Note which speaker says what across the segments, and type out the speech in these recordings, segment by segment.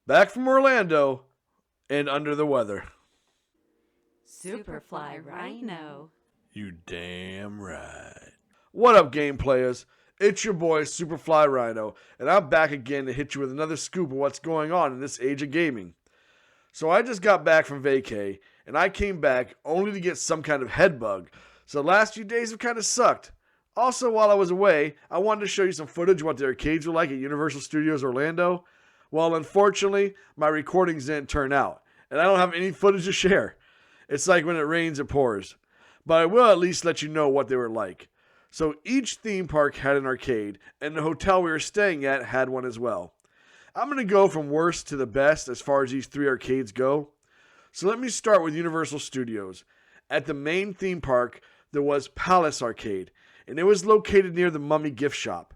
Speaker 1: Back from Orlando and under the weather.
Speaker 2: Superfly Rhino.
Speaker 1: You damn right. What up, game players? It's your boy Superfly Rhino, and I'm back again to hit you with another scoop of what's going on in this age of gaming. So I just got back from vacay, and I came back only to get some kind of head bug, so the last few days have kind of sucked. Also, while I was away, I wanted to show you some footage of what the arcades were like at Universal Studios Orlando. Well, unfortunately, my recordings didn't turn out, and I don't have any footage to share. It's like when it rains, it pours. But I will at least let you know what they were like. So each theme park had an arcade, and the hotel we were staying at had one as well. I'm going to go from worst to the best as far as these three arcades go. So let me start with Universal Studios. At the main theme park, there was Palace Arcade, and it was located near the Mummy gift shop.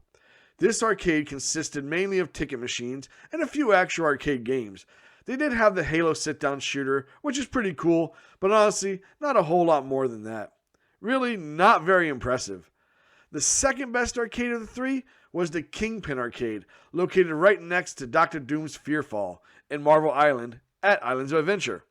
Speaker 1: This arcade consisted mainly of ticket machines and a few actual arcade games. They did have the Halo sit-down shooter, which is pretty cool, but honestly, not a whole lot more than that. Really, not very impressive. The second best arcade of the three was the Kingpin Arcade, located right next to Dr. Doom's Fearfall in Marvel Island at Islands of Adventure.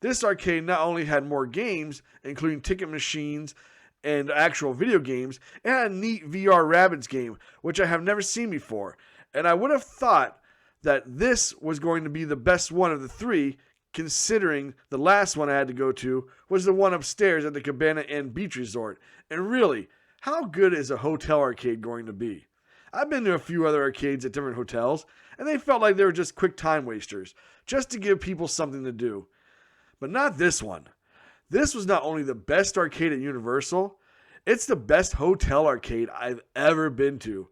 Speaker 1: This arcade not only had more games, including ticket machines and actual video games, it had a neat VR Rabbids game, which I have never seen before, and I would have thought that this was going to be the best one of the three, considering the last one I had to go to was the one upstairs at the Cabana Inn Beach Resort. And really, how good is a hotel arcade going to be? I've been to a few other arcades at different hotels, and they felt like they were just quick time wasters, just to give people something to do. But not this one. This was not only the best arcade at Universal, it's the best hotel arcade I've ever been to.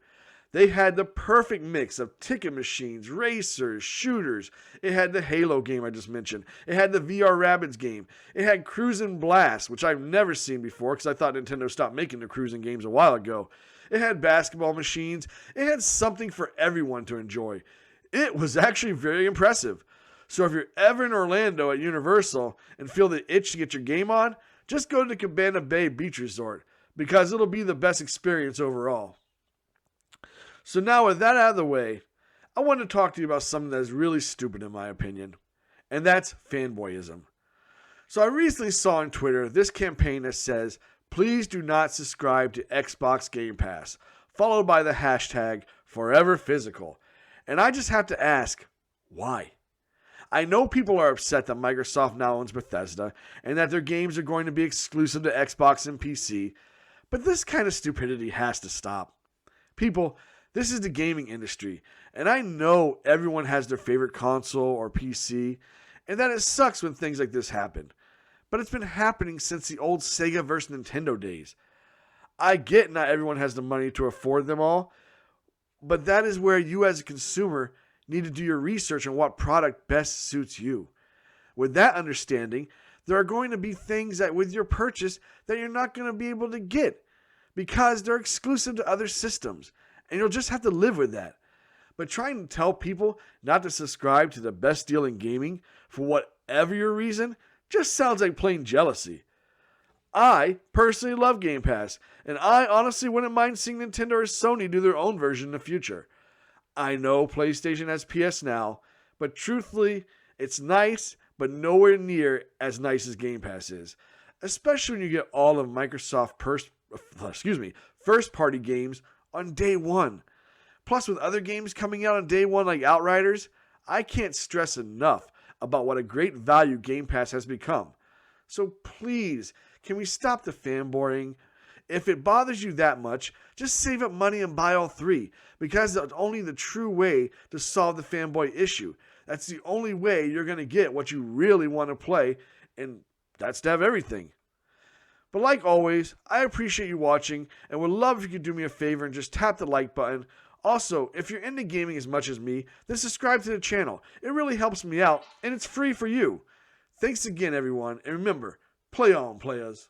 Speaker 1: They had the perfect mix of ticket machines, racers, shooters. It had the Halo game I just mentioned. It had the VR Rabbids game. It had Cruisin' Blast, which I've never seen before because I thought Nintendo stopped making the cruising games a while ago. It had basketball machines. It had something for everyone to enjoy. It was actually very impressive. So if you're ever in Orlando at Universal and feel the itch to get your game on, just go to the Cabana Bay Beach Resort because it'll be the best experience overall. So now with that out of the way, I want to talk to you about something that is really stupid in my opinion, and that's fanboyism. So I recently saw on Twitter this campaign that says, please do not subscribe to Xbox Game Pass, followed by the hashtag #ForeverPhysical. And I just have to ask, why? I know people are upset that Microsoft now owns Bethesda and that their games are going to be exclusive to Xbox and PC, but this kind of stupidity has to stop. People, this is the gaming industry, and I know everyone has their favorite console or PC, and that it sucks when things like this happen. But it's been happening since the old Sega vs. Nintendo days. I get not everyone has the money to afford them all, but that is where you as a consumer need to do your research on what product best suits you. With that understanding, there are going to be things that with your purchase that you're not going to be able to get because they're exclusive to other systems, and you'll just have to live with that. But trying to tell people not to subscribe to the best deal in gaming for whatever your reason just sounds like plain jealousy. I personally love Game Pass, and I honestly wouldn't mind seeing Nintendo or Sony do their own version in the future. I know PlayStation has PS Now, but truthfully, it's nice, but nowhere near as nice as Game Pass is. Especially when you get all of Microsoft first-party games on day one. Plus, with other games coming out on day one like Outriders, I can't stress enough about what a great value Game Pass has become. So please, can we stop the fanboying? If it bothers you that much, just save up money and buy all three, because that's only the true way to solve the fanboy issue. That's the only way you're going to get what you really want to play, and that's to have everything. But like always, I appreciate you watching, and would love if you could do me a favor and just tap the like button. Also, if you're into gaming as much as me, then subscribe to the channel. It really helps me out, and it's free for you. Thanks again, everyone, and remember, play on, players.